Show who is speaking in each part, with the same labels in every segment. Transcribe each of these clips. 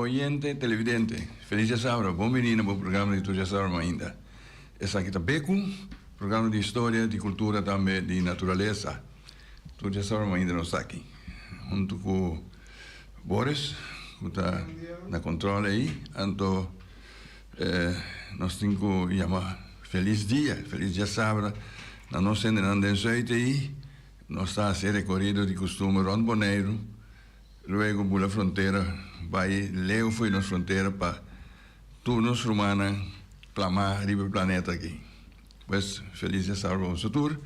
Speaker 1: oyente, televidente, feliz de sábado, bom menino, bom programa de Tu Já Sabe ainda. Essa aqui tá Beco, programa de história, de cultura também, de natureza. Tu Já Sabe ainda não está aqui. Junto com Boris, que está na controle aí, então nós temos que chamar feliz dia sábado, na nossa endereço aí, nós está a ser recorrido de costume Ron Boneiro, luego por la frontera, vai leu foi na fronteira para turnos romana clamar ribe planeta aqui. Pues feliz de sábado ao tour.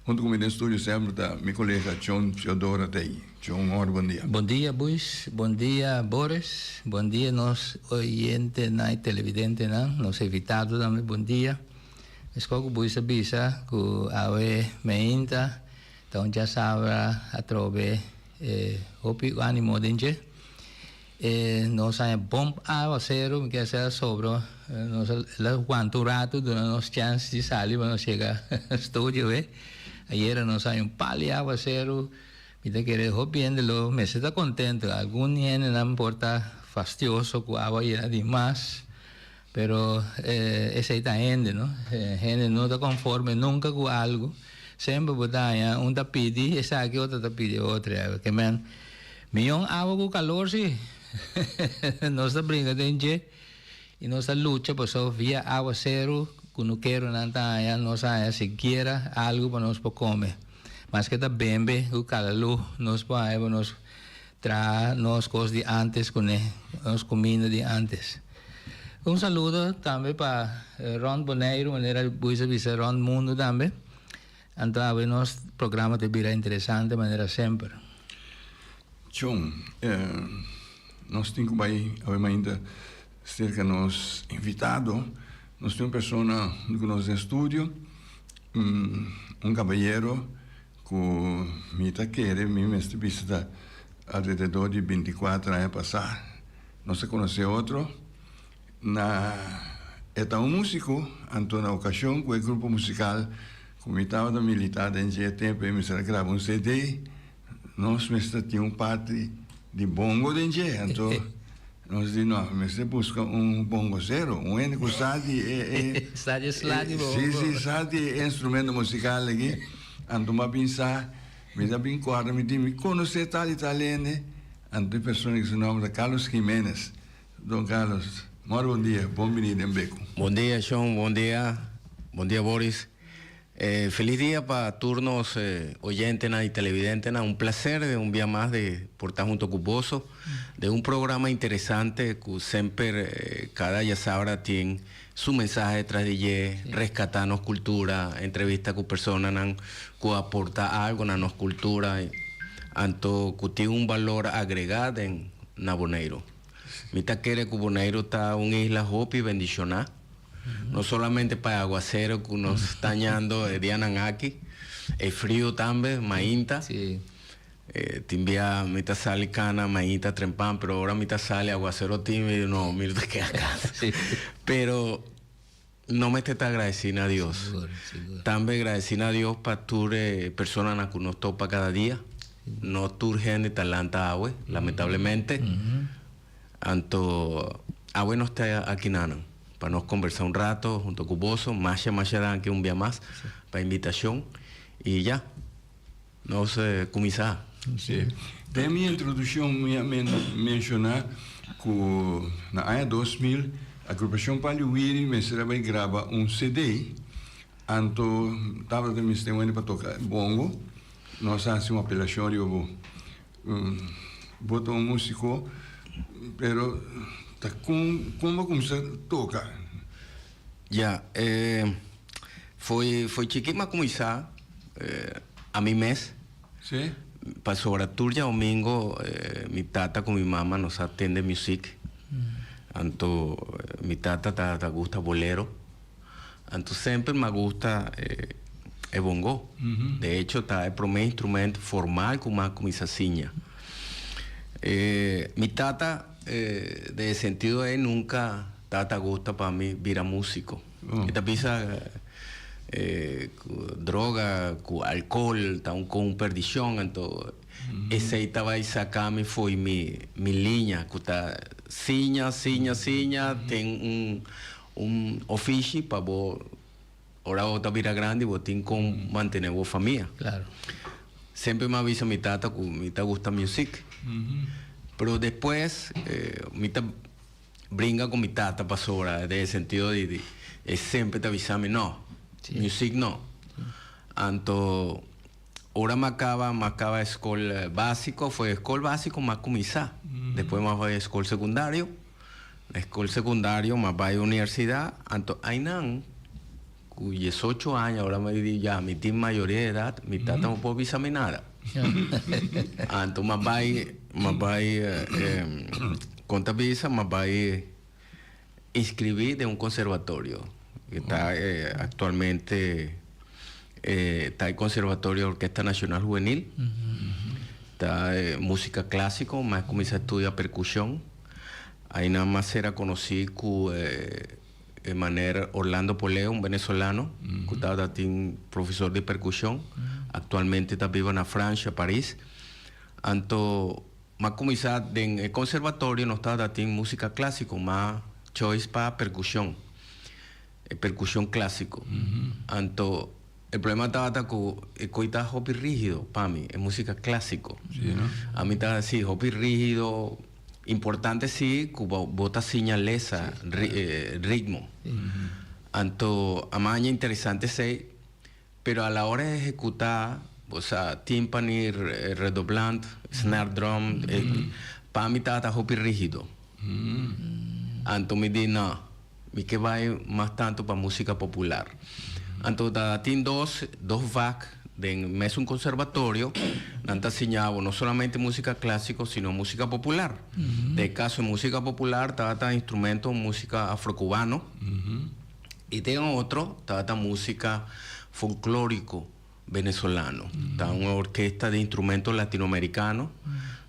Speaker 1: Junto comigo no estúdio sempre está meu colega John Teodoro Tei. John, bom dia.
Speaker 2: Bom dia, Bush. Bom dia, Boris. Bom dia, nós oyentes e televidentes, nos invitados também. Bom dia. Escolho Bush avisa que a meinta, então já sabe a trove o ânimo de gente. Nós temos bom água zero, que é sobre nós aguanta rato durante nos chances de sair para nós chegar ao estúdio, Ayer nós temos pali de água zero, me querer hopiendo, me está contento. Algum gente não importa fastidioso com água era demais, pero essa aí tá gente, não? Gente não está conforme nunca com algo. Sempre botar um tapete, essa aqui outra tapete, outra, que man, milhão água com calor, sim. Nossa brinca de e nossa luta por só via água zero, que não quero nada, não sai siquiera algo para nós comer. Mas que está bem, o calor, nós podemos trazer nós coisas de antes, com nós comida de antes. Saludo também para Ron Boneiro, maneira buisa visa Ron Mundo também. Então, nosso programa te virá interessante de maneira sempre.
Speaker 1: John, nós temos ainda cerca de nós invitados. Nós temos uma pessoa no nosso estúdio, caballeiro que me quer, me visita alrededor de 24 anos passados. Nós conhecemos outro, é um músico, então na ocasião, com o grupo musical, como estava da militar em tempo, me gravou um CD, nós tínhamos parte de bongo de então nós dizemos, não, mas você busca bongo zero, único sabe
Speaker 2: sabe
Speaker 1: sabe instrumento musical aqui, então me pensar, me dá bem corda, me diz, conhece tal italiano, então pessoa que se chama Carlos Jiménez. Don Carlos, bom dia, bom menino em Beco.
Speaker 3: Bom dia, Sean, bom dia Boris. Feliz día para turnos oyentes y televidentes. Un placer de un día más de por estar junto con vos, de un programa interesante que siempre cada ya sabrá tiene su mensaje detrás de ella, rescatarnos cultura, entrevista con personas que aportan algo a nuestra cultura, anto que tiene un valor agregado en Boneiro. Mita quiere que Boneiro está una isla hopi bendicionada. No solamente para aguacero que nos está dañando Diana aquí, el frío también, mainta.
Speaker 2: Sí.
Speaker 3: Timbia mitad sale cana, mainta, trempán, pero ahora mitad sale aguacero tímido, no, mira que acá.
Speaker 2: Sí.
Speaker 3: Pero no me está agradeciendo a Dios.
Speaker 2: Seguro.
Speaker 3: También agradeciendo a Dios para tu personas que nos topa cada día. No turgen de talanta agua, lamentablemente. Anto agua no está aquí nada. Para nos conversar un rato junto con vos, más dan que un día más, para invitación, y ya, nos comisar.
Speaker 1: Sí. De mi introducción me mencionar que en el año 2000, la agrupación Paliuiri me graba un CD, anto estaba de mis temas para tocar bongo, nos hace una apelación, yo boto un músico, pero como começar a tocar?
Speaker 3: Já, foi chiquima começar a mim mês.
Speaker 1: Sim.
Speaker 3: Passou a turja domingo, mi tata com mi mamá nos atende music. Anto mi tata ta gusta bolero. Anto sempre me gusta bongo. De hecho, tá é pro meu instrumento formal como a comisacinha. Mi tata de sentido nunca tata gusta para mí vira músico. Esta pisa droga, alcohol, con perdición, entonces ese estaba ahí sacando fue mi línea, que está ciña, ten un oficio para vos, ahora vos estás vira grande y vos tenés que mantener vos familia.
Speaker 2: Claro.
Speaker 3: Siempre me avisa mi tata que mi tata gusta music. Pero después, mi tata brinca con mi tata para sobra, en el sentido de siempre te avisame, no, music no. Anto, ahora me acaba escuela básico, fue escuela básico más comisa. Después más va a escuela secundario. Escuela secundario más va a universidad. Anto, Ainan, cuyos 8 años, ahora me di ya, mi tiene mayoría de edad, mi tata no puede avisarme nada. Anto, más va conta visa, más va a inscribir de un conservatorio que está actualmente está el Conservatorio de Orquesta Nacional Juvenil, está música clásico, más comienza a estudiar percusión. Ahí nada más era conocido de manera Orlando Poleo, un venezolano, que estaba profesor de percusión, actualmente está vivo en Francia, París. Anto, más comienza en el conservatorio no estaba en música clásico, más choice para percusión, percusión clásico. Anto, el problema estaba que está hobby rígido para mí, es música clásico.
Speaker 1: Sí, ¿no?
Speaker 3: A mí está así, hobby rígido, importante sí, que bota señaleza, ritmo. Anto, amaña interesante sí, pero a la hora de ejecutar, o sea, timpani, redoblante, snare drum, para mí está hobby rígido. Anto me di no, mi que va más tanto para música popular. Entonces, tiene dos VAC de un conservatorio, nanta enseñaba no solamente música clásica, sino música popular. De caso de música popular, estaba instrumentos, música afrocubano, y tengo otro, estaba música folclórico venezolano. Está una orquesta de instrumentos latinoamericanos,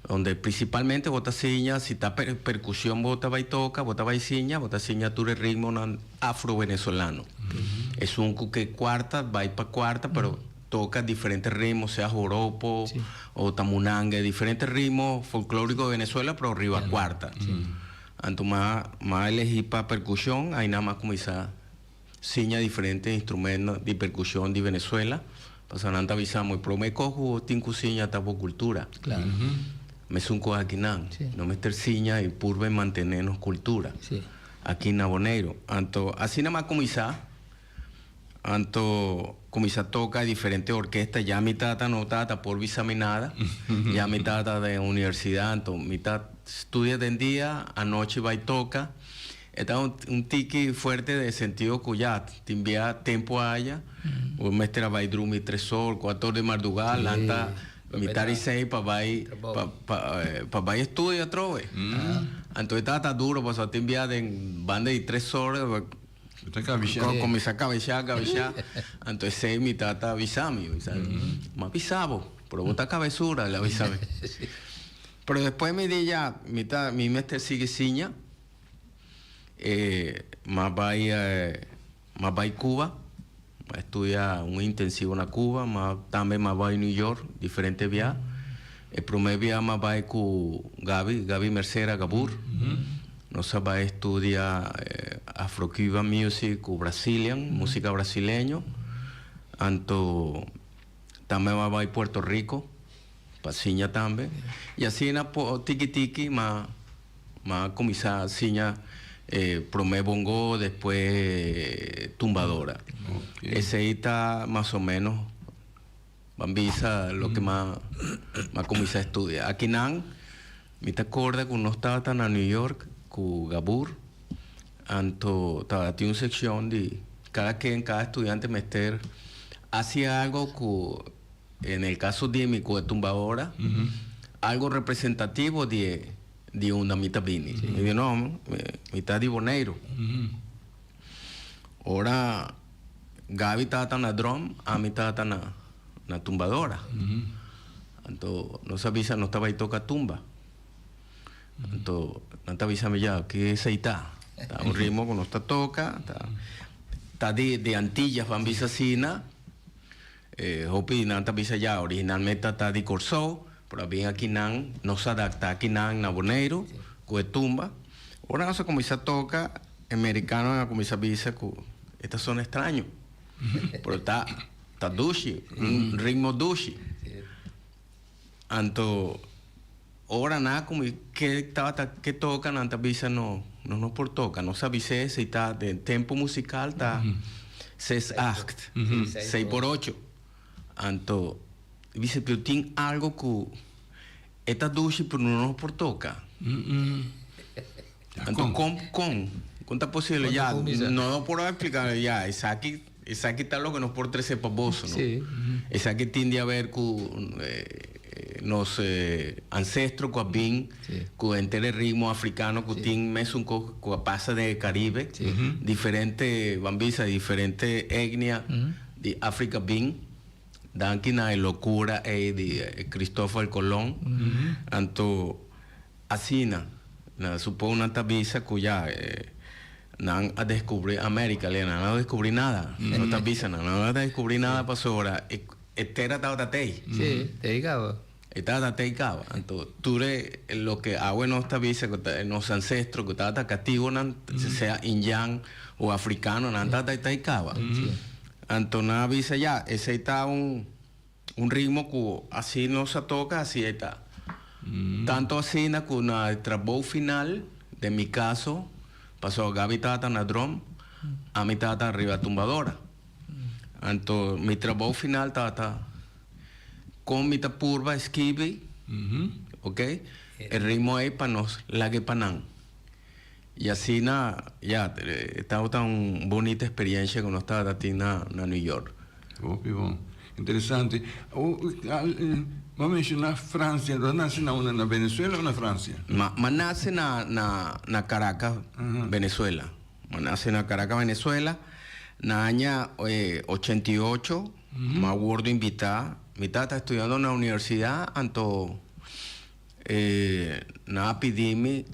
Speaker 3: donde principalmente bota ciña, si está percusión bota baitoca, bota baiciña, bota ciñatura y ritmo afro-venezolano. Es un que cuarta, va para cuarta, pero toca diferentes ritmos, sea joropo o tamunangue, diferentes ritmos folclóricos de Venezuela, pero arriba cuarta. Entonces, más elegí para percusión, hay nada más como esa ciña diferentes instrumentos de percusión de Venezuela. Pasananta avisamos, y me cojo, tinco ciña, tapo cultura.
Speaker 2: Claro.
Speaker 3: Me son aquí no me terciña y purve mantenernos cultura.
Speaker 2: Sí.
Speaker 3: Aquí en Naboneiro. Anto, así nada más comisa toca diferentes orquestas, ya mi tata no tata por visaminada, ya mi tata de universidad, anto, mi tata estudia de día, anoche va y toca. Está un tiki fuerte de sentido cuyat, te envía tiempo allá, o mestre va y drumi 3 horas, 4 de madrugada, lanta mi tari 6 para estudia trove. Entonces está duro, pues te envía en banda de 3 horas, con mi cabeza. Entonces 6 mi tata avisame, me avisabo, pero vos cabezura, le avisame. Pero después me di ya, mi mestre sigue ciña. Más va a Cuba, estudia un intensivo en Cuba, también más va a New York, diferentes viajes. El primer viaje más va a con Gaby Mercera Gabur. Nos va a estudiar Afro-Cuban Music o Brazilian, música brasileño. Anto, también va a Puerto Rico, Pasiña también. Y así en tiki más comisa Siña. Promé bongo, después tumbadora. Ese ahí está más o menos, bambisa, lo que más comienza a estudiar. Aquí nan, me te acuerdas que uno estaba tan a New York, con Gabur, anto, tiene una sección de cada estudiante meter hacía algo que, en el caso de mi tumbadora, algo representativo de una mitad bini. Y yo no, mitad de Boneiro. Ahora, Gaby estaba en la drum, a mí estaba en la tumbadora. Entonces, no sabía, no estaba ahí toca tumba. Entonces, no te avisame ya, que es ahí está. Está un ritmo que no está toca, está de Antillas, Bambisa Sina, Hopi, no te avisa ya, originalmente está de Corsó, Pero bien aquí nan, nos adapta aquí nan na boneiro, que tumba. Ahora no se comienza a tocar, americano a comienza a dice que estas son extraños. Pero está dushi, un ritmo dushi. Anto, ahora nada como que tocan, antes visa no por toca, no sabe si está de tempo musical, está 6 act, 6 por 8. Anto, dice, pero tiene algo que esta dushi, pero no por toca. Anto, ¿cuánta posible? Ya, no puedo explicar, ya, esa aquí está lo que nos por 13 pavosos, ¿no?
Speaker 2: Sí.
Speaker 3: Esa aquí tiende a ver con nos ancestros que bien con el ritmo africano que tiene mes un que pasa de Caribe, diferentes bambisas, diferentes etnias de África bien, dan que na locura de Cristóbal Colón, anto así na supongo una tabisa cuya no a descubrir América, no a descubrir nada, no tabisa, no a descubrir nada pasó ahora, etera estaba tei.
Speaker 2: Sí, te digo.
Speaker 3: Estaba teicaba, entonces tú lo que hago en nuestra visa, los ancestros que estaban cativos, sea indian o africano, no estaba teicaba. Entonces nada visa ya, ese está un ritmo que así no se toca, así está. Tanto así que el trabajo final, de mi caso, pasó a Gaby Tata en la drum, a mi tata arriba tumbadora. Entonces mi trabajo final tata con mi tapurba esquive, ¿ok? El ritmo es para nos lague panán. Y así ya, estaba tan bonita experiencia que nos estaba en New York.
Speaker 1: Bom. Interessante. Vamos mencionar Francia. ¿Dónde nace na Venezuela o na Francia?
Speaker 3: Ma nace na Caracas, Venezuela. Ma nace na Caracas, Venezuela. Na año 88, me acuerdo invitar. Mi tata estudiando en la universidad, anto nada pedime,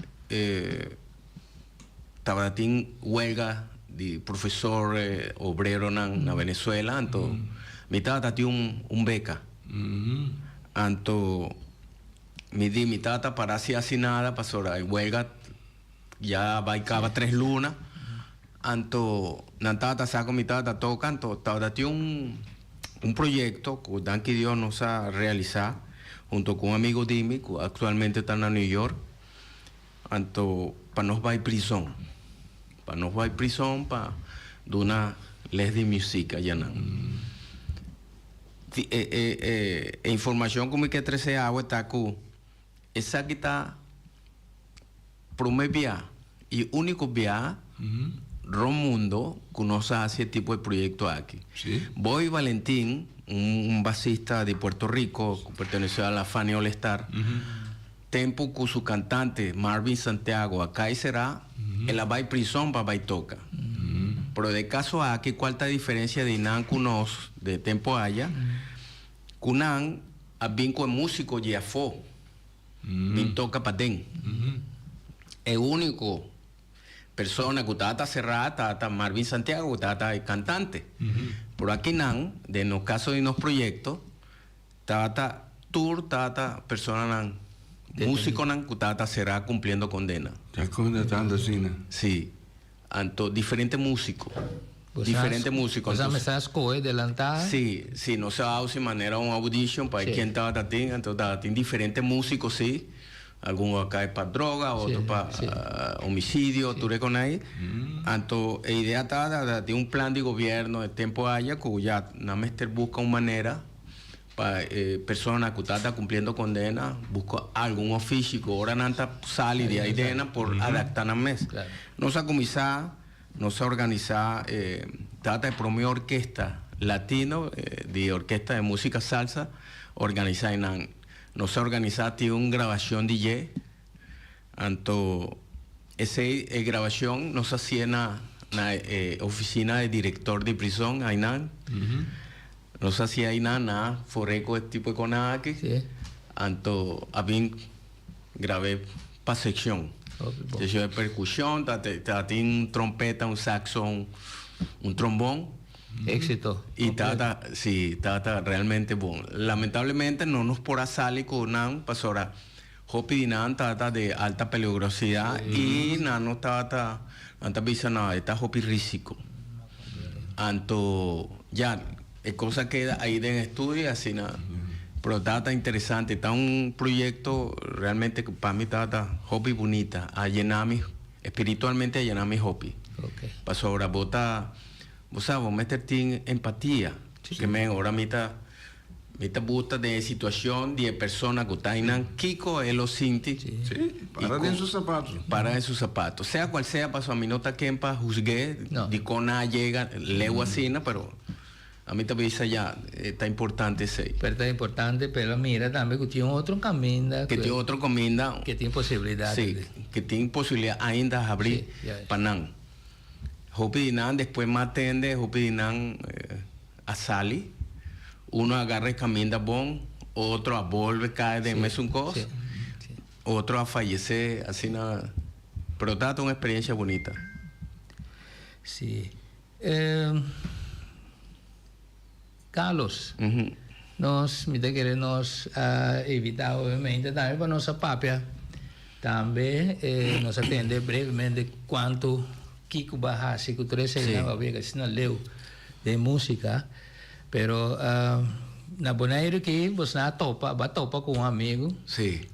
Speaker 3: estaba en huelga de profesor obrero en Venezuela, anto mi tata tiene un beca, anto mi tata para así nada, pasó la huelga, ya va 3 lunas, anto na tata saco mi tata toca, anto estaba un proyecto que Dan que Dios nos ha realizado junto con un amigo Dimi, que actualmente está en New York, para nos va a prisión. Para nos va a prisión para de una ley de música ya no. Información como que 13 agua está que esa que está primer viaje y único viaje mundo que nos hace este tipo de proyecto aquí.
Speaker 1: Sí.
Speaker 3: Boy Valentín, un basista de Puerto Rico que perteneció a la Fania All Star, tempo con su cantante Marvin Santiago acá y será, él la va a prisión para va toca. Pero de caso aquí, ¿cuál es la diferencia de Inan con nos de tempo allá? Kunan a bien con músico y afo, bien toca patén. El único persona que estaba cerrada, estaba Marvin Santiago, que estaba el cantante. Por aquí nan, de los casos de los proyectos, estaba tour, estaba persona nan, músico nan, que estaba cerrada cumpliendo condena.
Speaker 1: ¿Te condenando así, no?
Speaker 3: Sí, anto diferentes músicos. Diferentes músicos.
Speaker 2: O sea, me estás adelantada.
Speaker 3: Sí, no se ha dado de manera una audition para quien estaba entonces estaba diferentes músicos, sí. Algunos acá es para droga, otros para homicidio, tú con ahí. Entonces, la idea está de un plan de gobierno de tiempo allá, que ya Namester busca una manera para personas que están cumpliendo condena, busca algún oficio que ahora no sale de ahí por adaptar a mes. Claro. No se ha comenzado, no se ha organizado, trata de promover orquesta latino, de orquesta de música salsa, organizada en no se organizaba una grabación DJ, anto esa grabación no se hacía en la oficina de director de prisión, Ainan, no se hacía ahí nada, foreco este tipo de cosas aquí, anto había grabé para sección, sesión de percusión, un trompeta, un saxo, un trombón,
Speaker 2: Éxito.
Speaker 3: Y tata, sí, tata realmente bueno. Lamentablemente no nos por salir con nan, pasó ahora. Hopi dinan tata de alta peligrosidad y nano tata, anta visa nada, está hopi rísico. Anto, ya, es cosa queda ahí en estudio, así nada. Pero tata interesante, está un proyecto realmente que para mí tata hopi bonita, a llenarme, espiritualmente a llenarme hopi.
Speaker 2: Okay.
Speaker 3: Pasó ahora, vos sabes, meterte en empatía,
Speaker 2: Sí,
Speaker 3: que me ahora mita gusta de situación de persona que está en Kiko, él lo siente.
Speaker 2: Sí.
Speaker 1: Sí, para en sus zapatos.
Speaker 3: Para en sus zapatos. Sea cual sea, pasó a mí no está quien para juzgué,
Speaker 2: No.
Speaker 3: de cona llega, leo así, pero a mí también ya está importante ese.
Speaker 2: Pero es importante, pero mira también que tiene otro camino.
Speaker 3: Que tiene otro comida.
Speaker 2: Que tiene posibilidades.
Speaker 3: Sí, que tiene posibilidad ainda de abrir
Speaker 2: Sí, ya.
Speaker 3: panán. Hopi dinan, después más tende, hopi dinan a sali. Uno agarra y camina bon, otro a volver, cae de mes un cos,
Speaker 2: sí.
Speaker 3: otro a fallecer, así nada. Pero está una experiencia bonita.
Speaker 2: Sí. Carlos, mira que nos ha evitado obviamente también para nuestra papia. También nos atende brevemente cuánto Kiko Bahasi, que tú
Speaker 3: Sí.
Speaker 2: que es una leu de música. Pero na bonaire que você na topa com um amigo.
Speaker 3: Sí.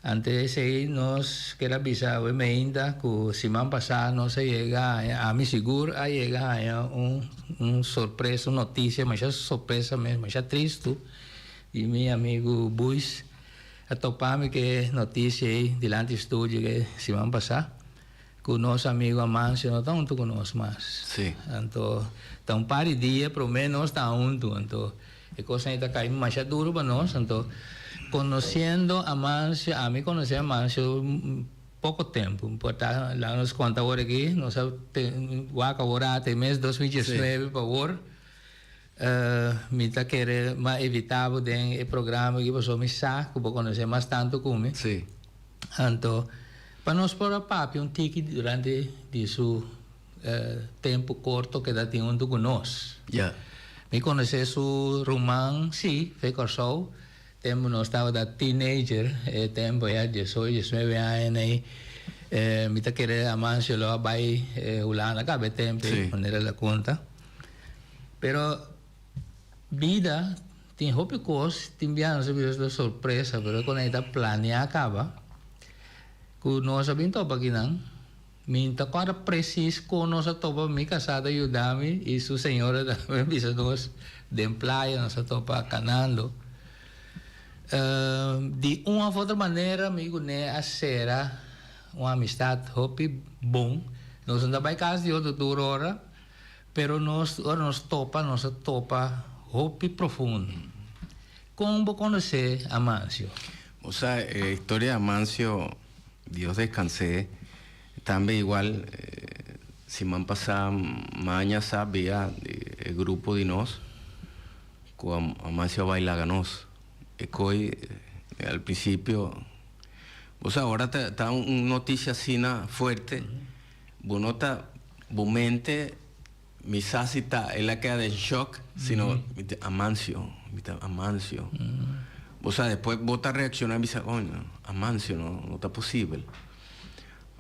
Speaker 2: Antes aí nós que era bisa ainda que semana passada nós chega a me seguro a chegar surpresa, notícia, mas é surpresa mesmo, mas é triste. E meu amigo Buis a topar-me que notícia aí delante do estúdio que semana passada que o nosso amigo Amâncio não está junto conosco mais.
Speaker 3: Sí.
Speaker 2: Então, par de dias, pelo menos, está junto. Então, é coisa que está caindo mais duro para nós. Então, conhecendo Amâncio, a mim conhecer Amâncio pouco tempo. Portanto, lá nos conta agora aqui, nós vamos acabar até mês de 2019, por favor. Me está querendo mais evitável de programa que você me sabe, que vou conhecer mais tanto como.
Speaker 3: Sí.
Speaker 2: Então, para nós pôr a papi ticket durante seu tempo curto que está tendo conosco.
Speaker 3: Ya.
Speaker 2: Me conhece su romance, sim, foi corso. Tempo nós estava da teenager, tempo já 18, 19 anos aí. Me está querendo amar-se lá, vai lá na cabe tempo, maneira da conta. Pero vida tem roupa coisa, tem bem de surpresa, pero quando está planear acaba. Que nós sabemos topa aqui não. Minta para preciso com nossa topa me casada ajudar-me e sua senhora também bisa nós de praia nossa topa canando. De uma ou outra maneira, amigo, né, a será uma amistade hopi bom. Nós não vai casa de outra hora, pero nós topa hopi profundo. Como conhecer Amâncio?
Speaker 3: O sea, historia de Amancio, Dios descanse. También igual, si me han pasado mañana sabía el grupo de nos, con Amancio bailaganos. Ecoy, al principio, o sea, ahora está una noticia así fuerte, bonota, mente, mi sasita, él la queda de shock, sino Amancio. O sea, después vota reaccionar y dice, coño, Amancio, no está posible.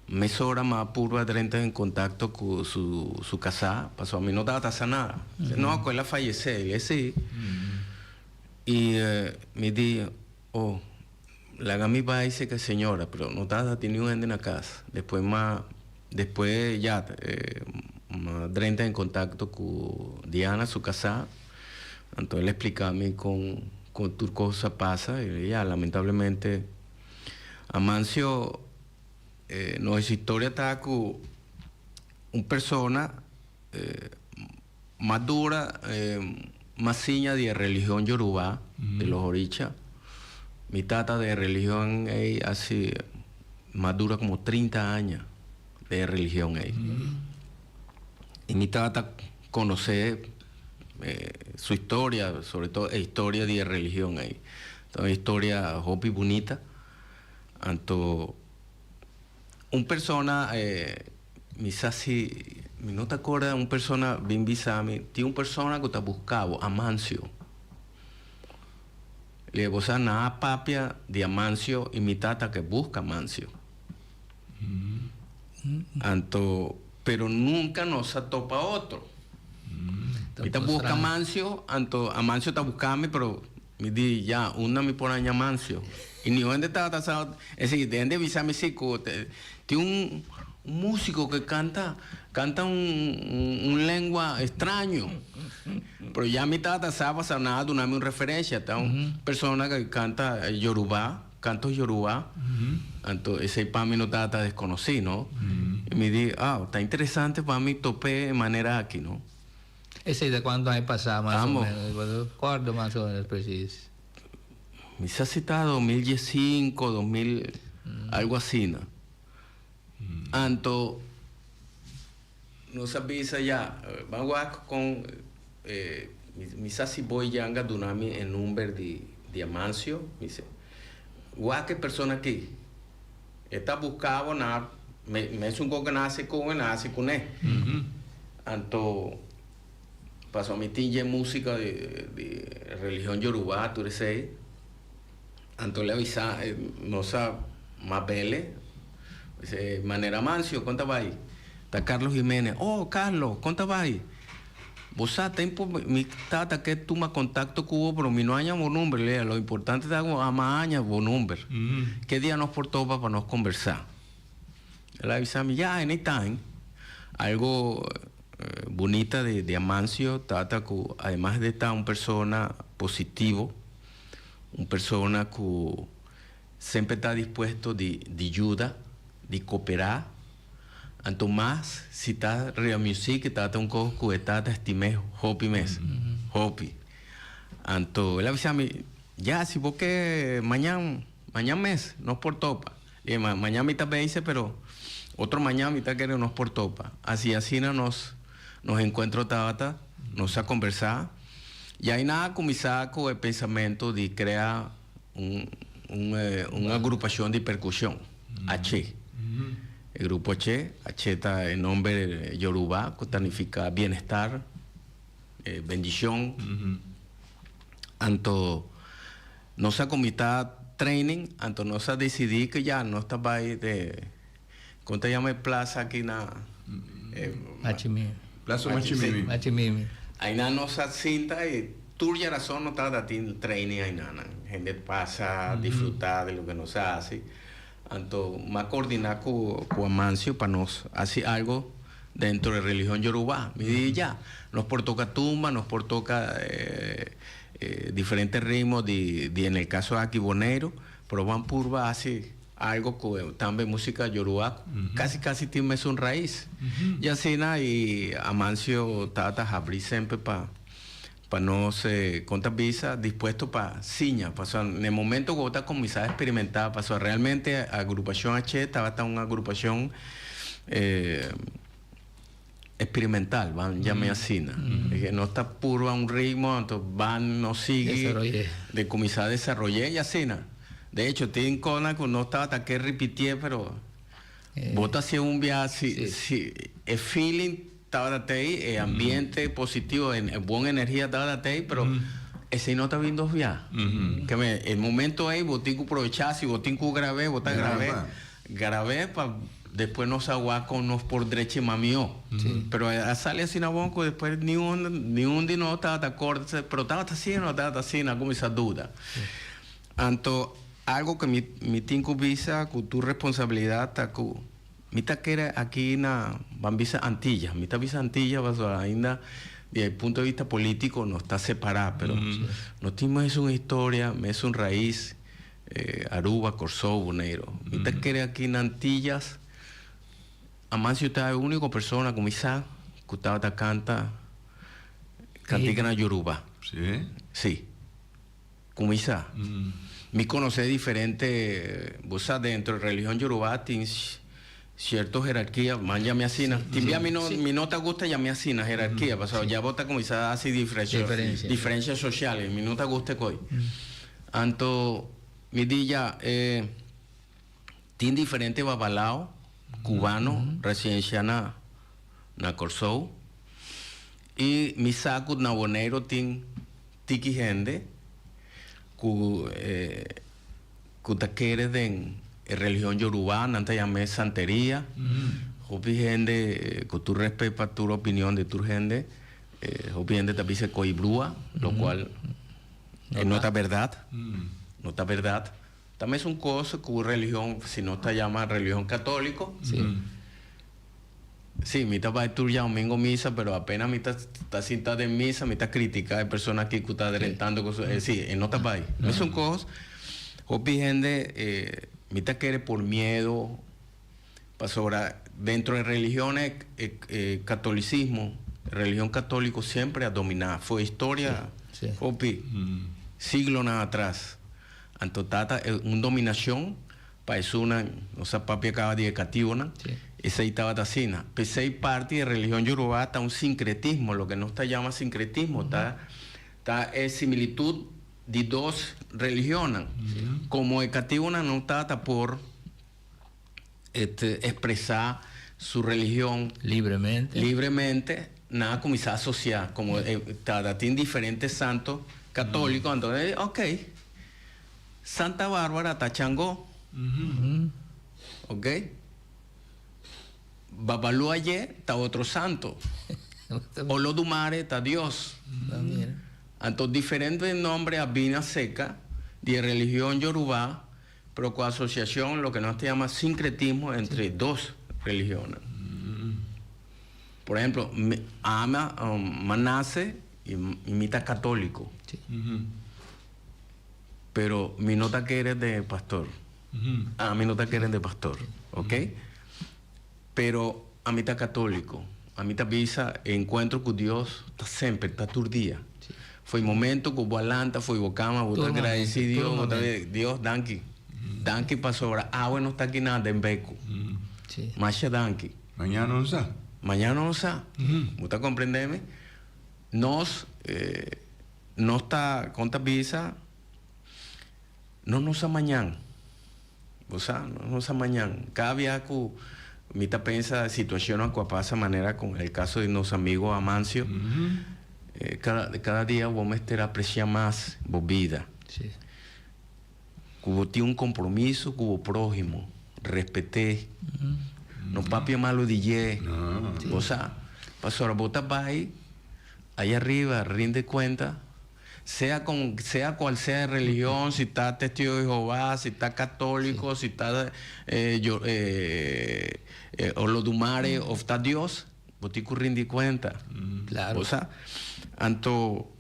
Speaker 3: Me sobra más puro adrente en contacto con su casa, pasó a mí no estaba nada. No, con él falleció, y sí. Y me dijo, oh, la gami va dice que señora, pero no estaba teniendo gente en la casa. Después ya, más adrente en contacto con Diana, su casa. Entonces le explicaba a mí con tu cosa pasa, y ya, lamentablemente, Amancio, nuestra historia está con una persona más dura, más ciña de religión yoruba, de los orichas. Mi tata de religión hace más dura como 30 años de religión. Y mi tata conoce su historia, sobre todo historia de religión. Entonces, historia hopi bonita. Entonces, una persona, misasi me no te acuerdas de una persona, bien bisami, tiene una persona que te buscaba, Amancio. Le vos a nada papia de Amancio y mi tata que busca Amancio. Anto, pero nunca nos topa otro. Mi te busca Amancio, anto Amancio te buscame, pero me di ya, una me pone Amancio. Y ni donde está, es decir, de donde bisami sico, tiene un músico que canta un lengua extraño. Pero ya mi tata sabe nada de una referencia. Está una persona que canta Yoruba, cantos Yoruba. Entonces, ese para mí no tata desconocido, ¿no? Y me di, está interesante para mí topé de manera aquí, ¿no?
Speaker 2: ¿Ese de cuándo hay pasado más o menos? ¿Cuándo más o menos preciso?
Speaker 3: Me se ha citado 2015, 2000, algo así, ¿no? Anto, no sabía ya, vamos con mi sasi boy yanga dunami en número de Amancio, me dice, ¿qué persona aquí? Está buscando nada, me es un poco nace con él. Anto, pasó a mi tinge música de religión Yoruba, tú dices, anto le avisa, no sabe más bele. Dice, manera Mancio, ¿cuánto va ahí? Está Carlos Jiménez. Oh, Carlos, ¿cuánto va ahí? Vos sabés, tiempo, mi tata que tú me contacto cubo, pero mi no haya un número, lea, lo importante es que a más años un número. ¿Qué día nos portó para nos conversar? Él avisa a mí, ya, anytime. Algo bonita de Amancio, tata, que además de estar una persona positivo, una persona que siempre está dispuesto de ayuda, de cooperar. Anto más, si está real music, está un cojo que está estimé, hopi mes, hopi. Anto, él avisa a mí, ya, si vos que mañana mes, nos por topa. Y mañana mitad me dice, pero otro mañana mitad que nos por topa. Así nos encuentro tata, nos a conversar. Y hay nada con mi saco el pensamiento de crear una agrupación de percusión, H. El grupo H está en nombre Yoruba, que significa bienestar, bendición. Anto nos ha comitado training, anto nos ha decidido que ya no estaba ahí de, ¿cómo te llama plaza aquí na?
Speaker 2: Machimimi.
Speaker 1: Plaza Machimimi.
Speaker 2: Machimimi.
Speaker 3: Ahí na nos ha cinta y tuya razón no está dando training ahí na. Gente pasa a disfrutar de lo que nos hace. Anto más coordinar con Amancio para nos hacer algo dentro de religión Yoruba. Me dije ya, nos por toca tumba, nos por toca diferentes ritmos en el caso de Aquibonero, pero van purva hace algo con también música Yoruba, casi tiene un raíz. Y así y Amancio tata abrir siempre para no se contabiliza dispuesto para ciña, pasó en el momento que está comenzada a experimentar, pasó realmente agrupación H estaba una agrupación experimental, van llame así, que no está puro a un ritmo, entonces van no sigue de comenzar a desarrollar y así. De hecho, tiene cosas que no estaba hasta que repitié, pero vota hacia un viaje, si el feeling estaba ahí, el ambiente positivo, en buena energía estaba ahí, pero ese no está viendo viajes. El momento ahí, botico aprovechar, si botico grabé, grabé para después nos aguacos por derecha mamió. Pero sale así na bonco, después ni un día no estaba de acuerdo, pero estaba así, no estaba así, no como esa duda. Anto, algo que mi tinco visa, con tu responsabilidad, taku. Mita que era aquí en Bambisa Antilla, mita visa Antilla, ainda desde el punto de vista político no está separada, pero no tenemos es una historia, es una raíz, Aruba, Corsó, Boneiro. Mita que era aquí en Antillas, Amancio está la única persona como Isa, que estaba canta cantigana Yoruba.
Speaker 1: ¿Sí?
Speaker 3: Sí. Como Isa. Me conoce diferente, vos sabes, dentro de religión Yoruba, tienes ciertas jerarquías, man llame así, mi no te gusta llame así, jerarquía, pasado, ya vota como quizás así diferencias sociales, mi no te gusta hoy. Anto, mi día, tiene diferentes babalaos, cubanos, residenciana na Corsou. Y mi saco na bonero tin tiki gente que ta quiere de religión yoruba, nanta llame santería. Hopi gente que tú respetas tu opinión de tu gente, hopi gente también se coibrúa, lo cual no está verdad, no está verdad. También es un cosa que religión, si no te llama religión católico.
Speaker 2: Sí.
Speaker 3: Sí, mi está para estudiar domingo misa, pero apenas mi está cinta de misa, mi está crítica de personas aquí que está derrentando cosas. Sí, no está para ahí. No son cosas. Hopi gente, mi está quiere por miedo, para sobre dentro de religiones, catolicismo, religión católico siempre ha dominado. Fue historia,
Speaker 2: Sí.
Speaker 3: Hopi, siglos nada atrás. Antotata, una dominación, para eso una, o sea, papi acaba de cativona.
Speaker 2: Sí.
Speaker 3: Esa ahí estaba tacina. Pues hay parte de religión yoruba, está un sincretismo, lo que no está llama sincretismo, está similitud de dos religiones. Como el cativona no está por expresar su religión libremente, nada como se asociar, como tiene diferentes santos católicos, entonces, ok, Santa Bárbara está Changó, ok, Babalú ayer está otro santo, Olodumare está Dios, entonces diferentes nombres había seca de religión yoruba, pero con asociación, lo que no se llama sincretismo entre dos religiones. Por ejemplo, ama Manase y mita católico.
Speaker 2: Sí.
Speaker 3: Pero mi nota que eres de pastor. A mi nota que eres de pastor. ¿Ok? Pero a mí está católico. A mí está visa encuentro con Dios, está siempre, está todo el día.
Speaker 2: Sí.
Speaker 3: Fue el momento que hubo alanta, fue bocama, vos te agradecí Dios, Dios, danki. Danki pasó ahora. Bueno, está aquí nada en Beco.
Speaker 2: Sí.
Speaker 3: Masha danki.
Speaker 1: Mañana no está.
Speaker 3: Mañana no está. ¿Usted comprendeme? Nos no está conta visa. No nos a mañana. O sea, no nos a mañana. Cada día que mita pensa situación que pasa manera con el caso de nuestro amigo Amancio. Cada día vos me apreciar más vos vida.
Speaker 2: Sí.
Speaker 3: Cubo tiene un compromiso cubo prójimo. Respeté. No papi malo DJ.
Speaker 1: No.
Speaker 3: O sea, pasó ahora vos estás ahí arriba, rinde cuenta. Sea cual sea de religión, si está testigo de Jehová, si está católico, si está Olodumare o está Dios, vos te rinde cuenta.
Speaker 2: Claro.
Speaker 3: O sea, anto,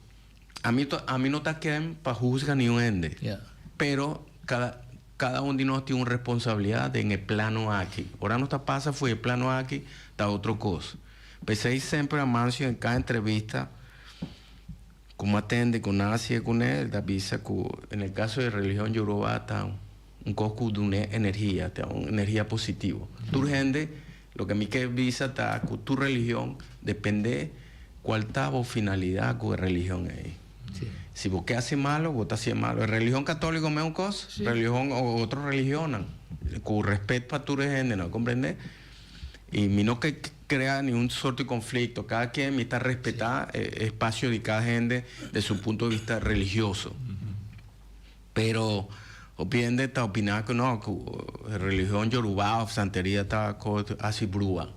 Speaker 3: a mí no está quien para juzgar ni un ende.
Speaker 2: Yeah.
Speaker 3: Pero cada uno de nosotros tiene una responsabilidad en el plano aquí. Ahora no está pasa, fue el plano aquí, está otra cosa. Pensé siempre a Mancio en cada entrevista, como atende con Asia con él, avisa que en el caso de religión yoruba está un coco de una energía positiva. Tu gente, lo que a mí que avisa está que tu religión depende cuál está la finalidad con la religión es.
Speaker 2: Sí.
Speaker 3: Si vos qué hace malo, vos estás haciendo malo. Religión católica es una cosa, religión o otra religión, con respeto para tu gente, ¿no comprendes? Y mi no que crea ni un sorto de conflicto. Cada quien está respetar espacio de cada gente de su punto de vista religioso. Pero opinión está opinar que no, que religión yoruba o santería está así brúa.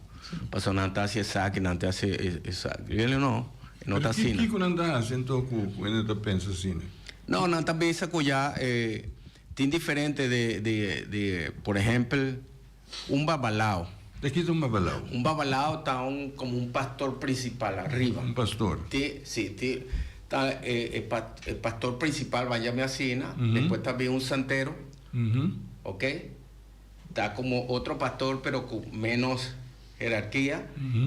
Speaker 3: Pasó nada así exacto, nada así exacto. Yo no está así.
Speaker 1: ¿Qué con andar haciendo cuando te piensas así?
Speaker 3: No, nada piensa que ya tiene diferente de por ejemplo, un babalao.
Speaker 1: ¿De qué es un babalao?
Speaker 3: Un babalao está como un pastor principal arriba.
Speaker 1: Un pastor.
Speaker 3: Está el pastor principal, váyame así, ¿no? Después también un santero, ¿ok? Está como otro pastor, pero con menos jerarquía.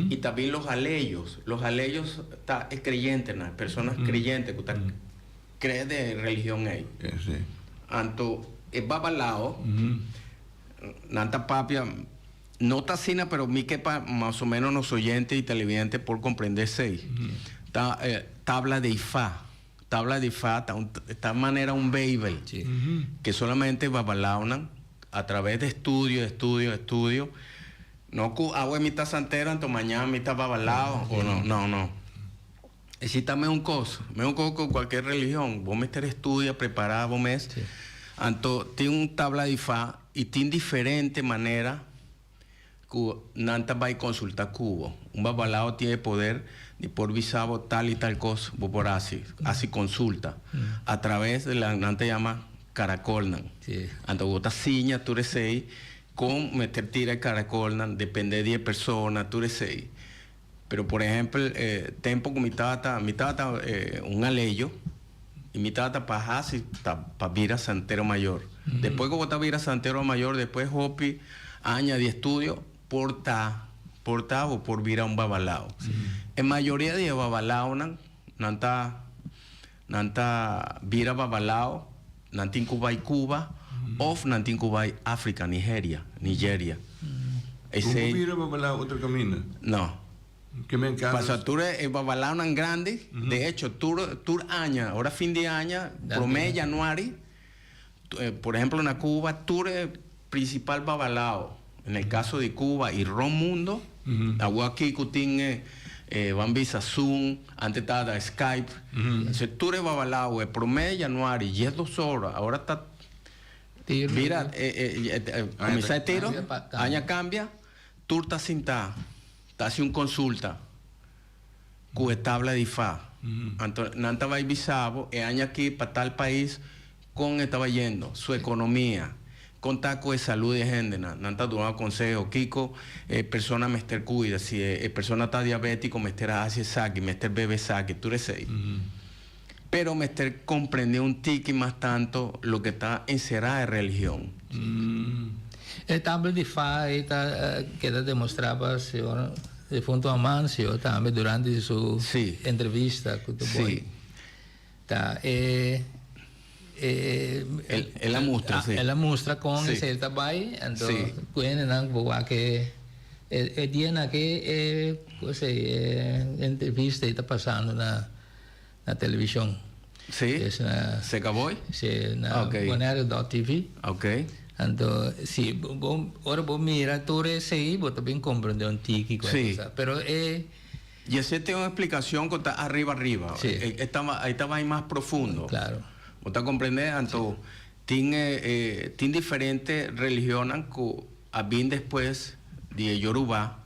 Speaker 3: Y también los aleyos. Los aleyos está creyentes, ¿no? Personas creyentes que creen de religión ahí.
Speaker 1: Sí.
Speaker 3: Anto, el babalao, nanta papia. No está así, pero mi que más o menos los oyentes y televidentes por comprender seis. Tabla de Ifá. Tabla de Ifá está manera un baby que solamente babalaonan a través de estudio, No, agua mitad santero, entonces mañana mitad babalao, o no. Existe un coso con cualquier religión. Vos meter estudia, preparar, vos mes.
Speaker 2: Sí.
Speaker 3: Anto, tiene un tabla de fa y tiene diferente manera que nanta va a consultar cubo. Un babalao tiene poder de por visabo tal y tal cosa, vos por así consulta. A través de la nanta llama caracolnan.
Speaker 2: Sí.
Speaker 3: Anto, vos siña, tú resei, con meter tira caracolnan, depende de 10 personas, tú resei. Pero, por ejemplo, tempo con mi tata un aleyo, y mi tata para Vira Santero Mayor. Después que vota Vira Santero Mayor, después Hopi, aña de estudio, porta o por Vira un babalao. En mayoría de babalao, nanta Vira babalao, nantin Cuba y Cuba, o nantin Cuba y África, Nigeria.
Speaker 1: ¿Cómo vira babalao otro camino?
Speaker 3: No.
Speaker 1: Que me encanta.
Speaker 3: Pasa tour babalao nan grande, de hecho tour año, ahora fin de año, promedio januari, por ejemplo en Cuba tour principal babalao, en el caso de Cuba y Ron Mundo, agua aquí cutin Bambisa Zoom, antes estaba Skype, ese tour babalao promedio januari, 2 horas, ahora está mira, comienza el tiro, año cambia, tour está cinta. Hace un consulta con tabla de fa. Nanta va visabo e año aquí para tal país con estaba yendo su economía con taco de salud de gente nanta dando consejo Kiko persona mester cuida si persona está diabético mester hace saque mester bebe saque tú eres ahí. Pero mester comprende un tiki más tanto lo que está encerrada de religión.
Speaker 2: El tabla de fa queda demostraba de Fonto Amancio también durante su entrevista con tu boy.
Speaker 3: Él la muestra, sí.
Speaker 2: Él la muestra con ese tabay, entonces pueden ver que el día que entrevista está pasando en la televisión.
Speaker 3: Sí. ¿Se acabó?
Speaker 2: Sí, en Bonaire.tv.
Speaker 3: Ok.
Speaker 2: Entonces, sí, ahora vos mira, tú eres ahí, vos también comprendes un tiki, pero
Speaker 3: y ese tiene una explicación que está arriba.
Speaker 2: Sí.
Speaker 3: Ahí estaba ahí más profundo.
Speaker 2: Claro.
Speaker 3: Vos te comprendes, entonces, tiene diferentes religiones que habían después de Yoruba,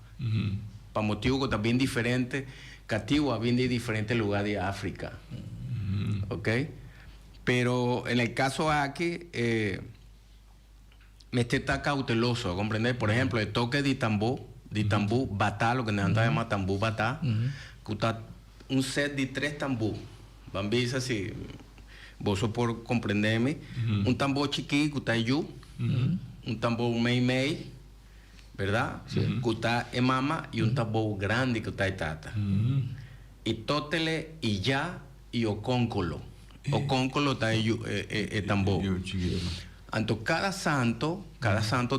Speaker 3: para motivos que también diferentes, que habían de diferentes lugares de África. ¿Ok? Pero en el caso aquí, me está cauteloso, ¿comprender? Por ejemplo, el toque de tambú, batá, lo que nos llama tambú batá, que está un set de 3 tambú. Bambisa, si vos por comprenderme, un tambor chiquito que está yu, un tambor mei, ¿verdad? Que está en mama y un tambor grande que está en tata. Y tótele y ya y ocóncolo. Ocóncolo está el tambor. Entonces, cada santo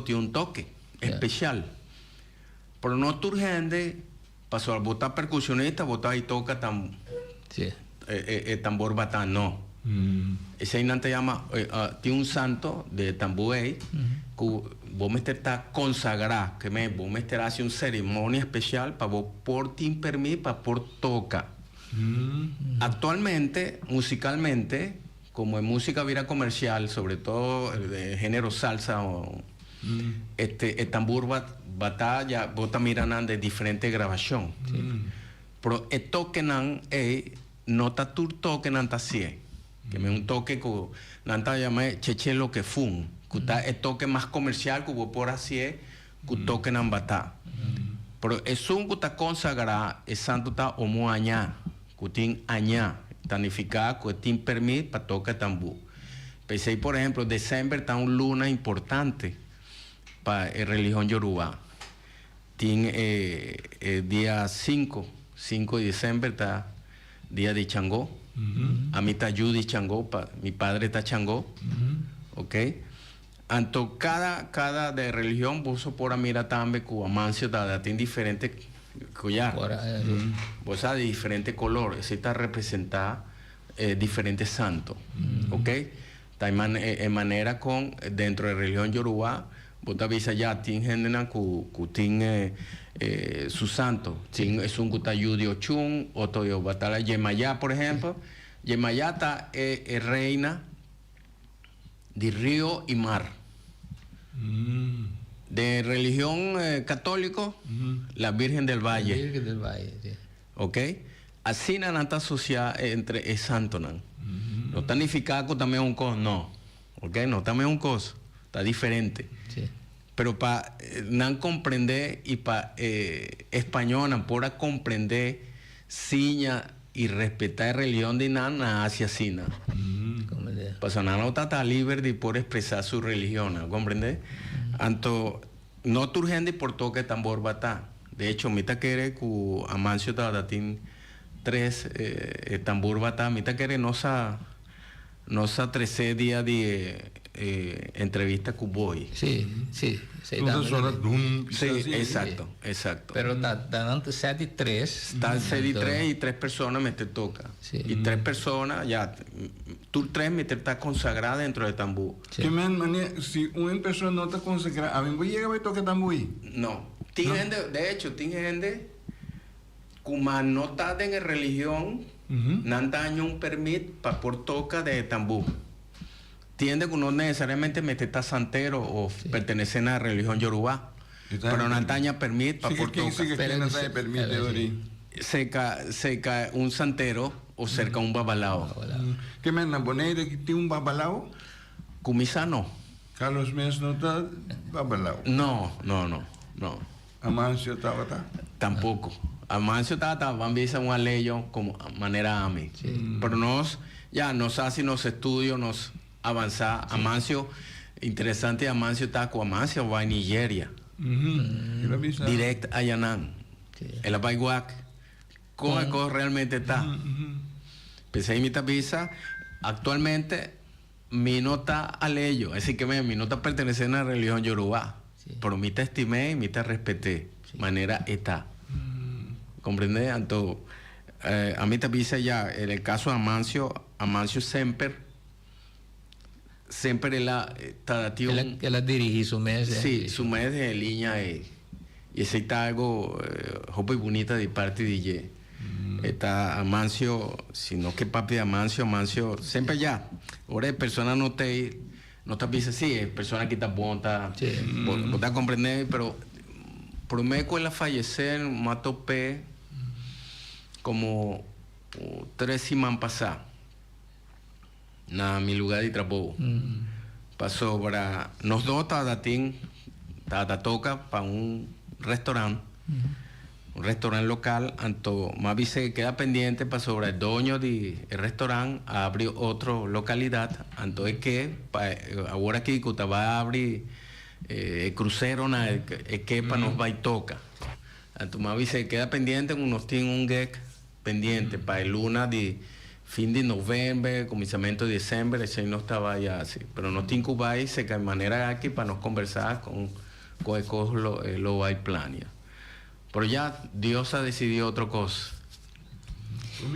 Speaker 3: tiene un toque especial. Pero no tu gente, pasó al botar percusionista, botar y toca tambor batán, no. Ese inante llama, tiene un santo de tambuey, que vos meter está consagrado, que vos meter hace una ceremonia especial para vos por ti permitir, para por toca. Actualmente, musicalmente, como en música vira comercial, sobre todo de género salsa, el tambor batalla, bota miran de diferente grabación. Pero el toque no está tu toque nanta así, que es un toque que nanta llama cheche lo que fun, que está el toque más comercial que hubo por así, que toque nan batá. Pero es un que está consagrado, el santo está homo añá, que tiene añá. Tanificada que tiene permiso para tocar tambú. Pensé, por ejemplo, diciembre está una luna importante para la religión yoruba. Tiene día 5 de diciembre está día de Changó. A mí está Judy Changó, mi padre está Changó. ¿Ok? Entonces, cada de religión, vos por mira también que Amancio tiene diferentes collar. Vos sabes de diferentes colores, se está representada diferentes santos. ¿Ok? En manera con, dentro de la religión yoruba, Bota visa ya, tin gente na ku tin su santo. Tin es un gutayudi ochun, otro yo batala Yemayá, por ejemplo. Yemayá está reina de río y mar. De religión católico, la Virgen del Valle.
Speaker 2: La Virgen del Valle, sí.
Speaker 3: ¿Ok? Así no está asociada entre es santo. No está ni ficaco también un cos, no. ¿Ok? No también un cos. Está diferente.
Speaker 2: Sí.
Speaker 3: Pero para no comprender y para español, no pueda comprender siña y respetar la religión de nana hacia sina. Pues no está libre de poder expresar su religión, ¿no? ¿Comprende? Anto no turgente por toque tambor bata. De hecho, mita quiere que Amancio Tadatín 3 tambor bata, mita quiere no sa 13 días de entrevista con boy.
Speaker 2: Sí, sí. Sí,
Speaker 3: exacto, exacto.
Speaker 2: Pero dando 7 y 3.
Speaker 3: Está 6 y 3 y 3 personas me te toca.
Speaker 2: Sí.
Speaker 3: Y 3 personas, ya, tú 3 me te estás consagrada dentro de tambú.
Speaker 1: Sí. Si una persona no está consagrada, a mí voy a llegar a tocar tambú.
Speaker 3: No. De hecho, tiene gente como no está en la religión, no dan un permiso para por toca de tambú. Tiende que no necesariamente me está santero o pertenecen a la religión yoruba, pero no taña permite para por toca. Cerca un santero o cerca un babalao.
Speaker 1: ¿Qué me enamoré de que tiene un babalao?
Speaker 3: Kumisa no.
Speaker 1: Carlos Mens no está babalao.
Speaker 3: No.
Speaker 1: Amancio estaba.
Speaker 3: Tampoco. Amancio estaba van a un aleyo como manera a mí. Pero nos hace nos estudios, nos avanzar. Sí. Amancio, interesante, Amancio está con Amancio va a Nigeria. Direct a Yanán. Sí. El Abayguac. ¿Cómo realmente está? Pensé en mi visa. Actualmente, mi nota aleyo. Es decir, que mi nota pertenece a la religión yoruba. Sí. Pero mi te estimé y mi te respeté. Sí. Manera está. ¿Comprende? Entonces, a mí te visa ya, en el caso de Amancio siempre
Speaker 2: ella dirige su mes.
Speaker 3: Sí, su mes de línea y ese está algo joven y bonita de parte de ella. Está Amancio, sino que papi de Amancio, siempre ya. Ahora persona no te dice, sí, es persona que está bonita, vos te comprender, pero prometo el fallecer, mato P como 3 semanas pasadas. Na mi lugar de trabajo. Pasó para nos dos toca para un restaurante, un restaurante local, anto más se queda pendiente para sobre el dueño del restaurante a abrir otra localidad, anto es que ahora que va a abrir el crucero es que para nos va y toca. Anto más se queda pendiente, unos tienen un gag pendiente para el luna de fin de noviembre, comienzo de diciembre, ese no estaba ya así. Pero no te incubáis, se cae de manera aquí para nos conversar con lo va a planear. Pero ya Dios ha decidido otra cosa.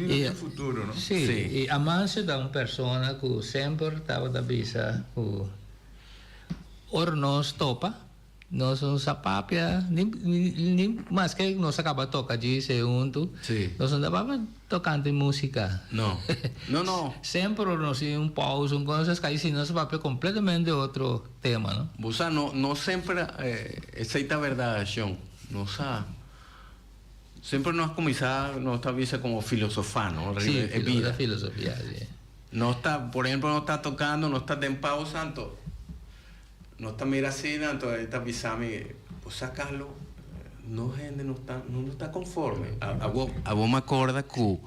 Speaker 1: Y el futuro, ¿no?
Speaker 2: Sí, sí. Y Amancio es una persona que siempre estaba de visa, que ahora nos topa, no son sapapia, ni más que nos acaba de tocar allí, segundo.
Speaker 3: Sí.
Speaker 2: Nos andaba tocando música.
Speaker 3: No.
Speaker 2: Siempre nos hacía un pausa, cosas que ahí sí nos va completamente otro tema, ¿no?
Speaker 3: Busa, no siempre, esa es la verdad, Sean. No sabe. Siempre nos comenzado, no está visto como filosofar, ¿no?
Speaker 2: Sí,
Speaker 3: es vida.
Speaker 2: Filosofía, sí.
Speaker 3: No está, por ejemplo, no está tocando, no está en pausa, entonces, no está mira así, entonces está avisando, pues sacarlo, no gente no está conforme. A vos me acuerdas que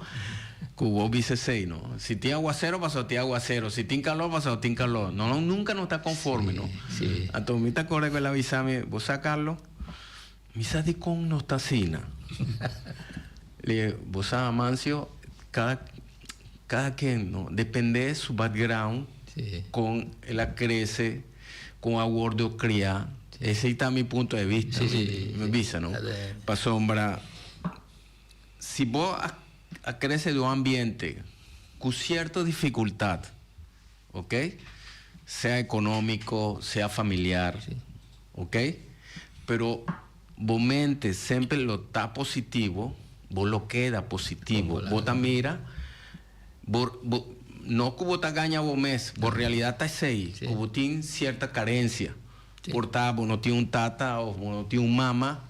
Speaker 3: vos dices, ¿no? Si tiene aguacero, pasó tiene aguacero, si tiene calor, pasó tiene calor. No, nunca no está conforme,
Speaker 2: sí,
Speaker 3: ¿no?
Speaker 2: Sí.
Speaker 3: Entonces, me te acuerdas que él avisame, vos sacarlo, mi sadicón no está así, ¿no? Le dije, vos sabes, Amancio, cada quien, ¿no? Depende de su background,
Speaker 2: sí.
Speaker 3: Con él crece, con aguardo cría. Sí. Ese está mi punto de vista. Me visa, ¿no? Para sombra, si vos creces de un ambiente con cierta dificultad, ¿ok? Sea económico, sea familiar, sí. ¿ok? Pero vos mente siempre lo está positivo, vos lo queda positivo. Vos te mira, no que vos te gaña vos mes, vos realidad estás ahí,
Speaker 2: Sí.
Speaker 3: vos tienes cierta carencia.
Speaker 2: Sí.
Speaker 3: Por tal, vos no tienes un tata o vos no tienes un mamá,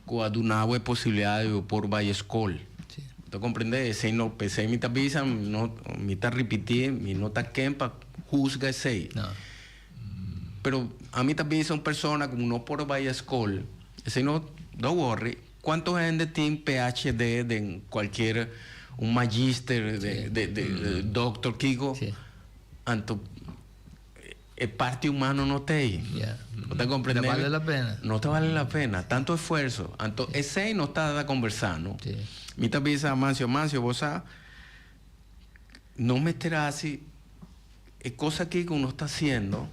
Speaker 3: que ha dado posibilidad de por vaya escuela.
Speaker 2: Sí.
Speaker 3: ¿Tú comprendes? Ese no, pensé mi visa, no, mi ta repetir, mi nota quempa, juzga ese.
Speaker 2: No.
Speaker 3: Pero a mí también son personas como no por vaya escuela, ese no, don't worry. ¿Cuántos gente tiene PhD de cualquier, un magíster de doctor Kiko?
Speaker 2: Sí.
Speaker 3: Anto, el parte humano no te
Speaker 2: Yeah.
Speaker 3: ¿No te comprendes?
Speaker 2: ¿Te vale la pena?
Speaker 3: No te vale la pena, tanto esfuerzo. Anto, ese no está conversando.
Speaker 2: Sí.
Speaker 3: Mi también dice Mancio, vos sabes, no meterás así, es cosa que uno está haciendo,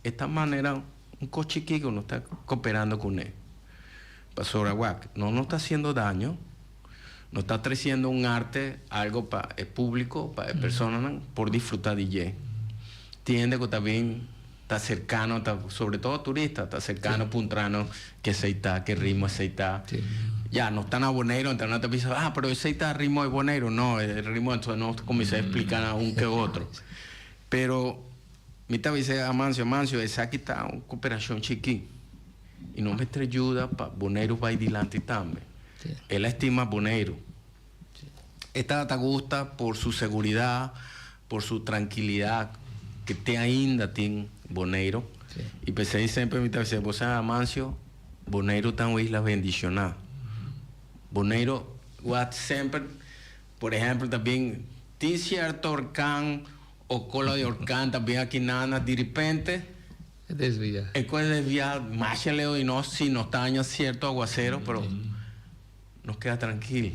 Speaker 3: esta manera, un coche que uno está cooperando con él. Pasó Aguac, no está haciendo daño, no está trayendo un arte, algo para el público, para personas, por disfrutar de ella. Tiende que también está cercano, sobre todo turista, está cercano, puntrano, que aceita, que ritmo aceita.
Speaker 2: Sí.
Speaker 3: Ya, no están a bonero, entonces no te piensas, pero ese está ritmo de bonero. No, el ritmo entonces no comienza a explicar a un que otro. Pero, mi dice a Mancio, esa aquí está una cooperación chiqui. Y no me te ayuda para bonero va adelante también.
Speaker 2: Sí.
Speaker 3: Él estima bonero. Esta te gusta por su seguridad, por su tranquilidad, que te ainda tiene bonero.
Speaker 2: Sí.
Speaker 3: Y pensé siempre, mi dice, vos sabes, Mancio, bonero está en isla bendicionada. Bonero, siempre, por ejemplo, también, tiene cierto orcán o cola de orcán también aquí nada, de repente,
Speaker 2: Desvía.
Speaker 3: el cual desvía más leo y no, si nos daña cierto aguacero, pero nos queda tranquilo.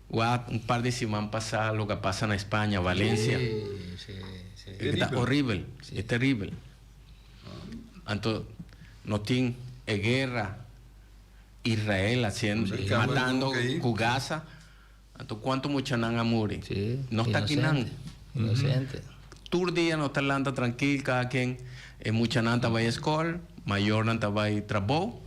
Speaker 3: Un par de semanas pasadas lo que pasa en España, Valencia.
Speaker 2: Sí.
Speaker 3: Está horrible, es terrible. Entonces, no tiene guerra. Israel haciendo, matando con Gaza. Entonces, ¿cuánto mucha nan amore?
Speaker 2: Sí.
Speaker 3: No está aquí nan.
Speaker 2: Inocente.
Speaker 3: Tur día no está lanta tranquilo, cada quien mucha nanta va a escuela, mayor nanta va a trabajo.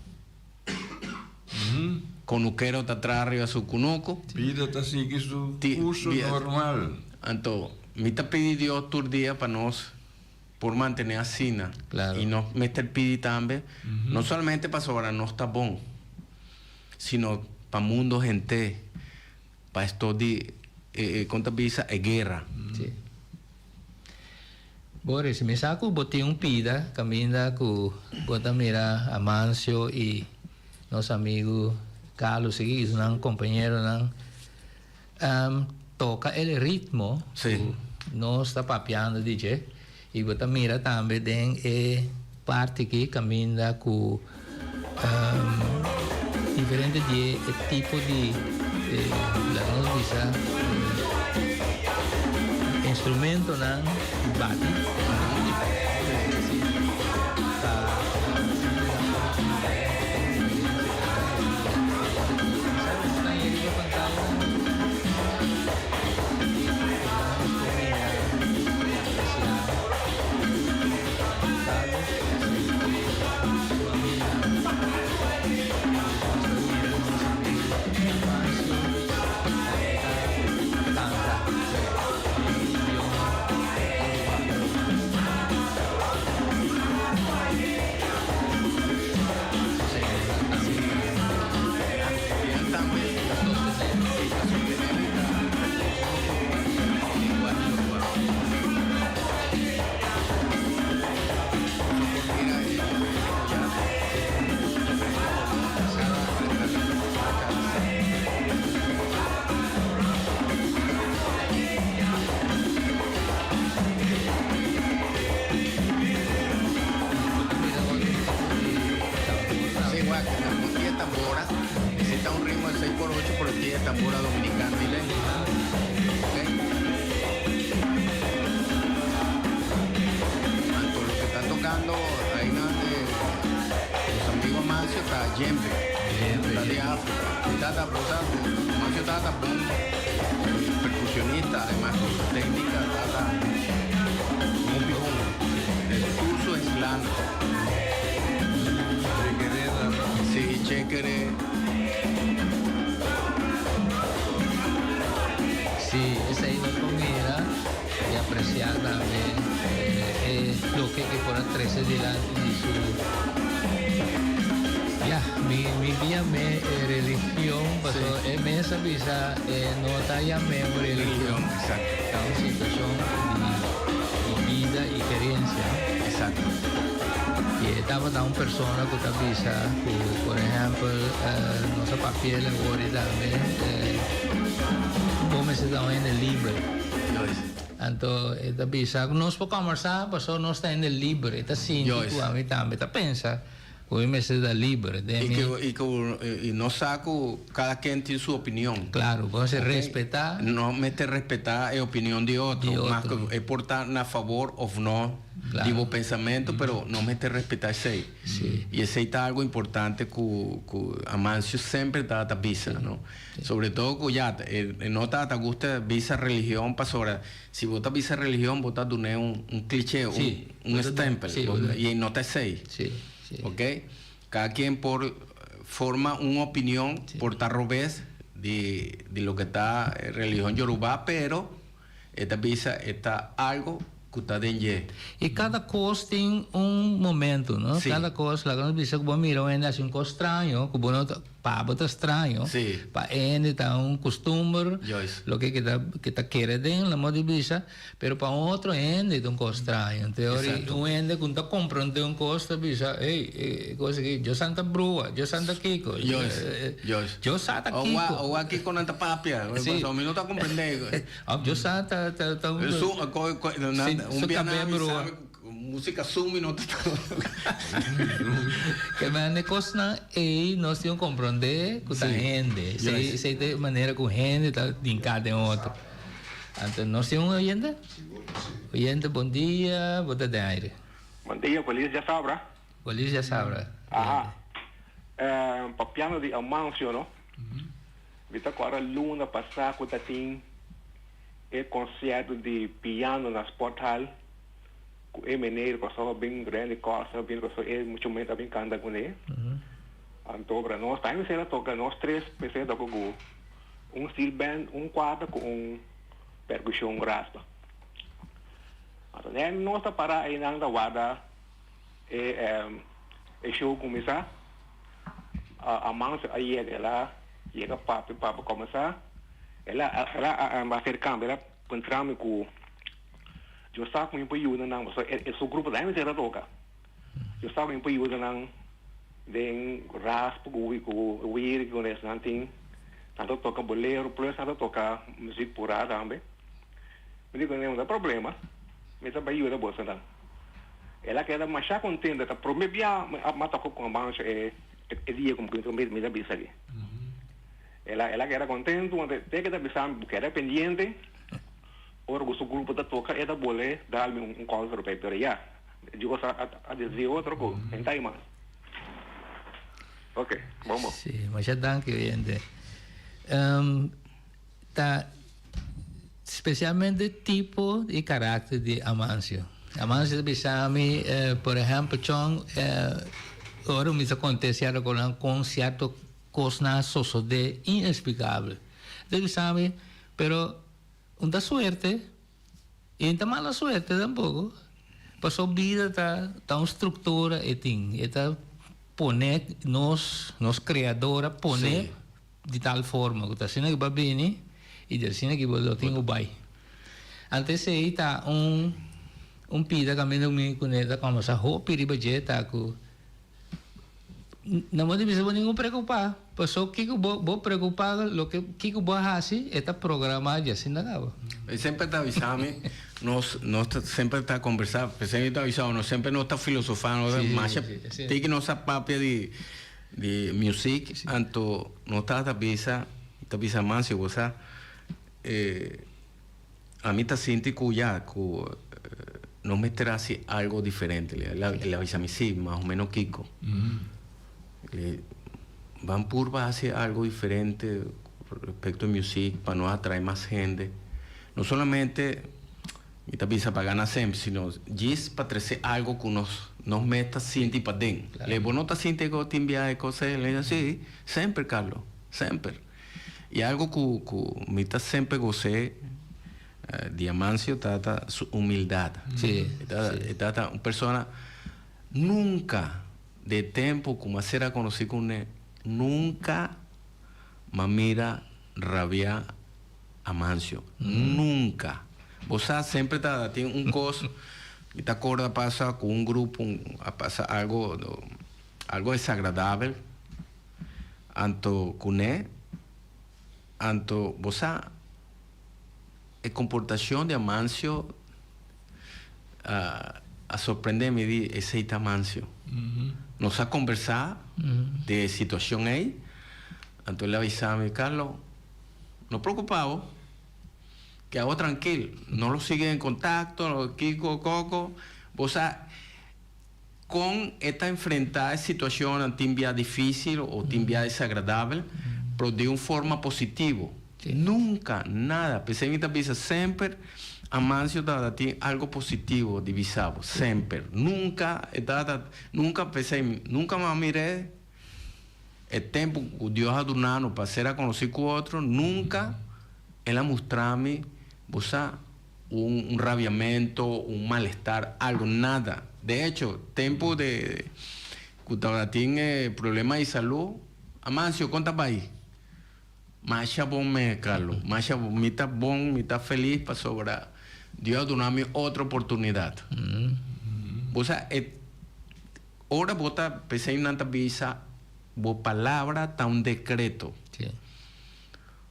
Speaker 3: Conuquero está atrás arriba su cunuco.
Speaker 1: Vida está así que su curso normal.
Speaker 3: Entonces, me te pide Dios tur día para nos por mantener así,
Speaker 2: Claro.
Speaker 3: y no meter pidi también, no solamente para sobrar no está bon, sino para mundo gente, para esto de contabiliza guerra.
Speaker 2: Sí. Boris, me saco botín un pida, camina con Botamira, Amancio y los amigos Carlos y un compañero toca el ritmo,
Speaker 3: Sí.
Speaker 2: no está papeando DJ y Botamira también den parte que camina con diferentes tipos de la nos dice instrumento nan bati
Speaker 3: percusionista, además con su técnica, un pijón. El curso es blando.
Speaker 2: que por 13 delante de su... Ya, mi vida me religión, pero me esa visa no está ya me religión.
Speaker 3: Exacto.
Speaker 2: Es una situación de vida y creencia.
Speaker 3: Exacto.
Speaker 2: Y estaba una persona que está visa, por ejemplo, nuestra papel ahora también, como se da en el libro. Entonces, esta visa, nos podemos conversar, pero no está en el libro. Está síntico, a mí también, está pensa. Hoy me se da libre.
Speaker 3: Y no saco, cada quien tiene su opinión.
Speaker 2: Claro, vamos a respetar.
Speaker 3: No me te respetar la opinión de otro. Más que es portar a favor o no, claro. Digo pensamiento, pero no me te respetar ese.
Speaker 2: Sí.
Speaker 3: Y ese está algo importante que Amancio siempre da a visa, sí. ¿No? Sí. Sobre todo que ya, no te gusta visa religión, para sobre, si votas visa religión, votas de un cliché, sí. un stempel, sí, y no te sei.
Speaker 2: Sí. Sí.
Speaker 3: ¿Ok? Cada quien forma una opinión sí. por tal revés de lo que está religión yoruba, pero esta visa está algo que está dentro.
Speaker 2: Y cada cosa tiene un momento, ¿no? Sí. Cada cosa, la visa que mira, es un cosa extraño, que bueno, para otro extraño,
Speaker 3: sí.
Speaker 2: para él está un costumbre, lo que está queriendo la moda visa, pero para otro es un cosa extraño. En teoría, un ende que está comprando un cosa visa, cosa que yo Santa Brua, yo Santa Kiko, yo Santa Kiko.
Speaker 3: O aquí con esta papia, sí. A mí no está comprendiendo.
Speaker 2: Yo Santa,
Speaker 3: un viaje música zoom y no te
Speaker 2: que me cosa y no se comprende con la gente se de manera con gente está dincada en otro entonces no se un oyente buen día bota de aire
Speaker 4: buen día Feliz ya sabrá ajá papiano de Amancio no viste agora luna passada que tem el concerto de piano na Sporthal com o menino que só bem grande coisa bem que só é muito bem também canta com ele então para nós também será tocar nós três pensei tocar com steel band quarto com percussão raspa então nós está para aí na guarda show começar a mão aí ela chega para começar ela vai ser câmbio ela encontramos com eu estava com um período não esse grupo da MCR toca eu estava com um período não de raspo com weird com esse nanting tanto toca bolero plus tanto toca música pura também me digo não tem problema mas a período bolsa não ela quer mais contenta que promete mas toca com a bancha dia como que me da bisa aqui ela queda contente, tem que estar pensando que era pendiente, ora o seu grupo está toca, ela pode dar-me um call para pero já, eu gosto a dizer outra coisa, então aí mais. Ok, vamos.
Speaker 2: Sim, mas já dá que oyente. Tá especialmente tipo e caráter de Amancio. Amancio Bisami, por exemplo, John, ora me acontece agora com um concerto cosa de inexplicable. Debe saber, pero una suerte, y una mala suerte tampoco. Pasó vida, está una estructura, está poner, nos creadora, poner sí. De tal forma, que está haciendo que va bien, y del cine que lo tengo bye. Antes ahí está un pida camino mi con esta como sa ho piribajeta que não me deve nenhum preocupar, pessoal que vou preocupar lo que vou fazer está programado assim nada.
Speaker 3: Sempre está avisando, nós sempre está conversando, sempre está avisando, nós sempre não está filosofando, mas tem que nossa papia de music, anto não está avisa mais se você a mim está sentindo já que não me traz algo diferente, ele avisa me sim, mais ou menos Kiko. Van por base algo diferente respecto a music para no atraer más gente, no solamente esta visa para ganar siempre, sino gis para traer algo que nos meta sinti para dentro. Le vos no te sientes que te envía cosas, le dice sí, siempre Carlos, siempre. Y algo que me está siempre gocé, Diamancio trata su humildad.
Speaker 2: Sí,
Speaker 3: Trata una persona nunca de tiempo como hacer a conocer con él, nunca me mira rabia a Mancio. Nunca. Vos sabes, siempre tiene un coso y te acuerdas pasa con un grupo, pasa algo desagradable, anto con él, anto, vos sabes, la comportación de Amancio a sorprenderme de ese Amancio. Nos ha conversado de situación ahí, entonces le avisaba, Carlos, no preocupado, que hago tranquilo, no lo sigue en contacto, no Kiko, Coco, vos sabes, con esta enfrentada situación a timbia difícil o timbia desagradable, pero de una forma positiva.
Speaker 2: Sí.
Speaker 3: Nunca, nada, pensé en esta pieza, siempre Amancio tiene algo positivo divisado, siempre. Nunca pensé, nunca me miré el tiempo que Dios ha donado para ser a conocer con otro, nunca él ha mostrado vos sabes, un rabiamiento, un malestar, algo, nada. De hecho, tiempo de que tiene problemas de salud, Amancio, ¿cuántas va ahí? Macha bon Carlos. Macha mitad bon, mitad feliz para sobrar. Dios ha donado otra oportunidad. O sea, ahora vota pensé en una visa, vos palabra está un decreto.
Speaker 2: Sí.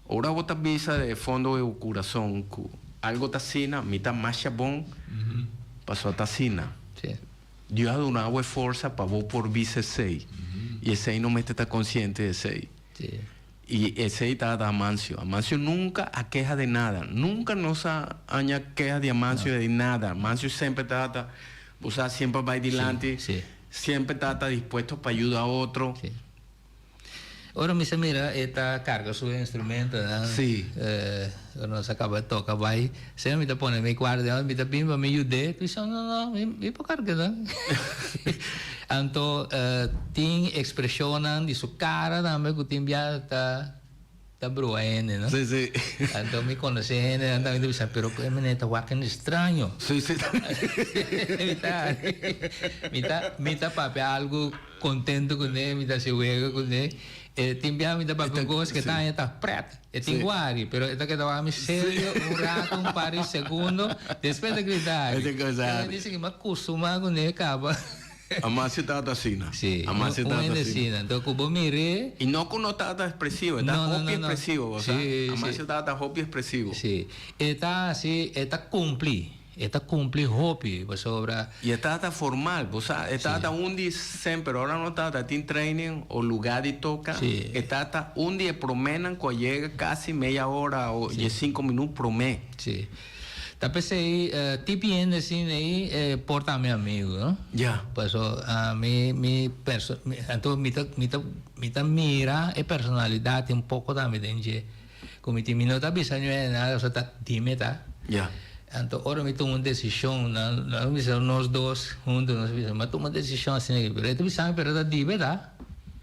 Speaker 3: Ahora vota visa de fondo de corazón, algo tacina, mitad macha bon, pasó a tacina.
Speaker 2: Sí.
Speaker 3: Dios ha donado fuerza para vos por visa 6. Y ese no me está consciente de 6.
Speaker 2: Sí.
Speaker 3: Y ese está de Amancio. Amancio nunca a queja de nada. Nunca nos aña queja de Amancio de nada. Amancio siempre está, o sea, siempre va adelante.
Speaker 2: Sí.
Speaker 3: Siempre está dispuesto para ayudar a otro.
Speaker 2: Sí. Ahora me mira, esta carga su instrumento, ¿no?
Speaker 3: Sí.
Speaker 2: Cuando se acaba de tocar, va ahí, se me pone mi guardia, me pimba, me ayude, pues no, me puedo cargar, ¿no? Anto, tiene expresionan de su cara, también que tiene ya está bruene, ¿no?
Speaker 3: Sí, sí.
Speaker 2: Anto me conocen, anto me dicen, pero que me neta guacan extraño.
Speaker 3: Sí, sí.
Speaker 2: Mita papi algo contento con él, mita se juega con él. Timbia mita papi cosas que está preto. Tem guari, pero esta que estaba me serio un rato, un par de segundos, después de gritar. Dice que me acostuma con él, acaba.
Speaker 3: Amancio está así.
Speaker 2: Sí,
Speaker 3: Amancio está así.
Speaker 2: Entonces, como mire.
Speaker 3: Y no con está expresivo, está hobby expresivo, o sea, Amancio está hobby expresivo.
Speaker 2: Sí, está así, está cumplir hobby, pues obra.
Speaker 3: Y está formal, o sea, está un día siempre, ahora no está en training o lugar de toca, está un día promenan cuando llega casi media hora o 5 minutos promé.
Speaker 2: Sí. Tapi saya tipien de sini porta mi amigo, ¿no?
Speaker 3: Ya.
Speaker 2: Pues mita mira e personalidad un poco también de como ti minota bisa nada, o sea, dime ta.
Speaker 3: Ya.
Speaker 2: Entonces ahora me tomo una decisión, no nos dos juntos, nos bisa, me tomo una decisión así, pero tú bisa pero da dime ta.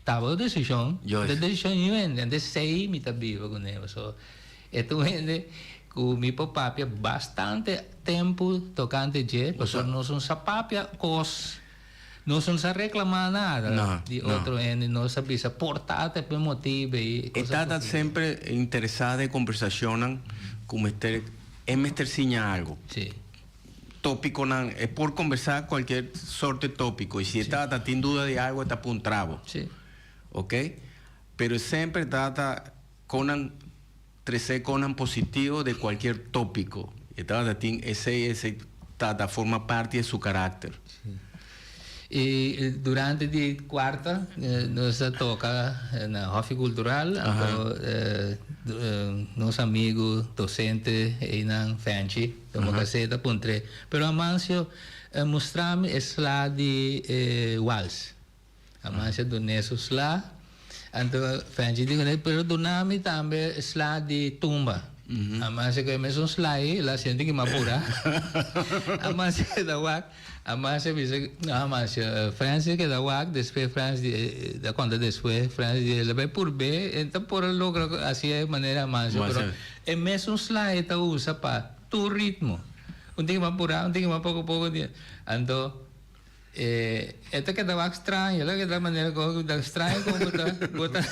Speaker 2: Tava decisión. De decisión yo entonces sei mita vivo con él, so esto vende con mi papá bastante tiempo tocando jazz, pues no son sapapia cos, no son se reclamar nada de otro ende, no se pisa portate por motivo y
Speaker 3: está siempre interesada en conversación como siña algo.
Speaker 2: Sí.
Speaker 3: Tópico es por conversar cualquier sorte tópico y si está sin duda de algo está un trabo.
Speaker 2: Sí.
Speaker 3: ¿Ok? Pero siempre trata con 13 conan positivo de cualquier tópico. Ese forma parte de su carácter.
Speaker 2: Sí. Y durante la cuarta nos toca en la Hofi Cultural, nos amigos docentes en Fanchi, como caseta puntre. Pero Amancio mostrame es la de Wals. Amancio doneso la. Então, Fancy digo, pero donami também slá de tumba. A mais que me son slá la gente que me apura. A mais que da wak, a mais que dice, a mais França que da wak, depois França da quando depois França le vai por B, então por logra assim é maneira mais, pero é mesmo slá eta usa para tu ritmo. Un día más apurado, un día más poco. Entonces, esto que estaba extraño, la que de manera como extraño, como bota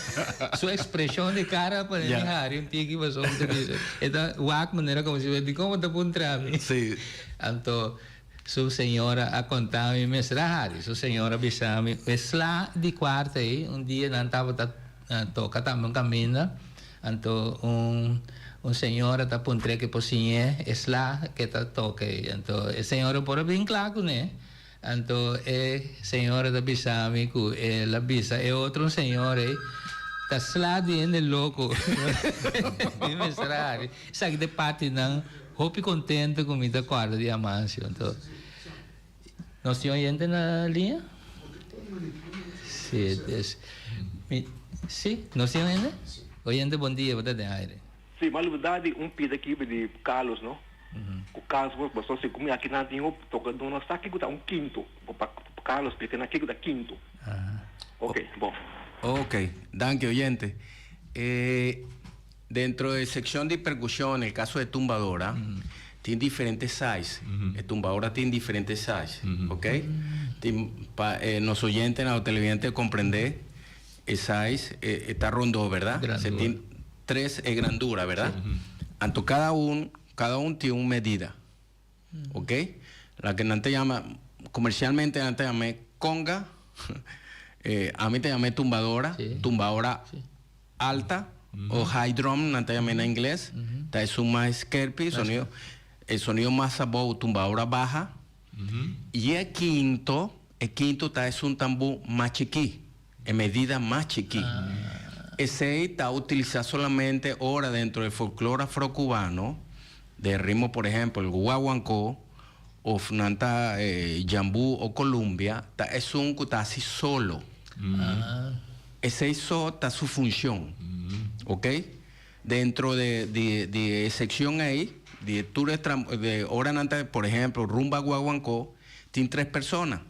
Speaker 2: su expresión de cara para dejar un tiki pasó de dice, esta guac manera como si me cómo te puntra mí.
Speaker 3: Sí.
Speaker 2: Entonces, su señora ha contado mi mesrahari, su señora bisami, es la di cuarta ahí, un día nantaba toca también camina, entonces un señor está puntre que posiñe, es la que está toque, entonces el señor por bien claro, ¿no? Entonces, señora da bisami, la bisa, e otro señor, está sladiendo el loco. Mi mesrahari, sabe de parte não, hope contente com minha quarta de Amâncio. Então, nós temos gente na linha? Sim, nós temos gente? Oyente, bom dia, boa tarde.
Speaker 4: Sim, mas na verdade, pedido aqui de Carlos, não? O Carlos, você se comigo aqui na tinha tocando nós aqui que dá quinto. Para Carlos, porque aqui que dá quinto. Ok, bom.
Speaker 3: Ok, danke, oyente. Dentro de sección de percusión, el caso de tumbadora, tiene diferentes sizes. El tumbadora tiene diferentes sizes, ¿ok? Los oyentes, los televidentes comprender, el size está rondo, ¿verdad? Se tiene 3 grandura, ¿verdad? Entonces cada uno tiene una medida, ¿ok? La que antes llama, comercialmente antes llamé conga, a mí te llamé tumbadora, tumbadora alta, o high drum, antes llamé en inglés, es un más skerpy, el sonido más above, tumbadora baja, y el quinto es un tambor más chiqui, en medida más chiqui. Ese está utilizado solamente ahora dentro del folclore afrocubano, de ritmo, por ejemplo, el guaguancó, o Nanta Jambú o Colombia, es un que está así solo. Ese está su función. ¿Ok? Dentro de sección ahí, de hora Nanta, por ejemplo, rumba guaguancó, tiene 3 personas.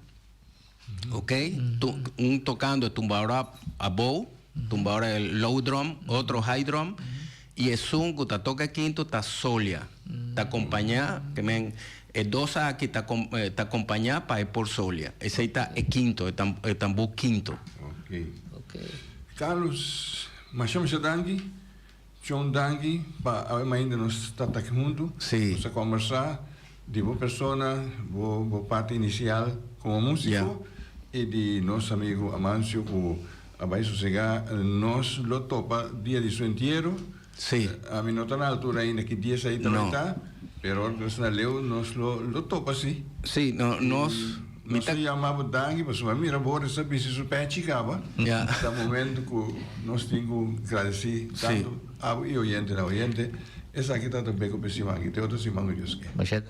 Speaker 3: ¿Ok? Un tocando tumbadora above, tumbadora el low drum, otro high drum, y es un que toca quinto, está solia. Está acompañada, que el 2 aquí está acompañada para ir por solia. Ese está el quinto, el tambor quinto.
Speaker 1: Ok. Carlos, mas chama-se Dangi, John Dangi, para ainda nós estamos aqui juntos,
Speaker 3: Sim.
Speaker 1: conversar de boa pessoa, boa parte inicial como músico, e de nosso amigo Amâncio, que vai sossegar, nós lo topa dia de seu inteiro.
Speaker 3: Sí.
Speaker 1: A mí no está na altura ainda que dia aí também está, pero na leu nós lo topa sim.
Speaker 3: Sí, nós
Speaker 1: se chamava Dangi, mas mira, agora sabe se super chicava. No momento que nós temos que agradecer tanto ao oyente, essa aqui está também com o pessoal aqui, tem outro simão que eu sei.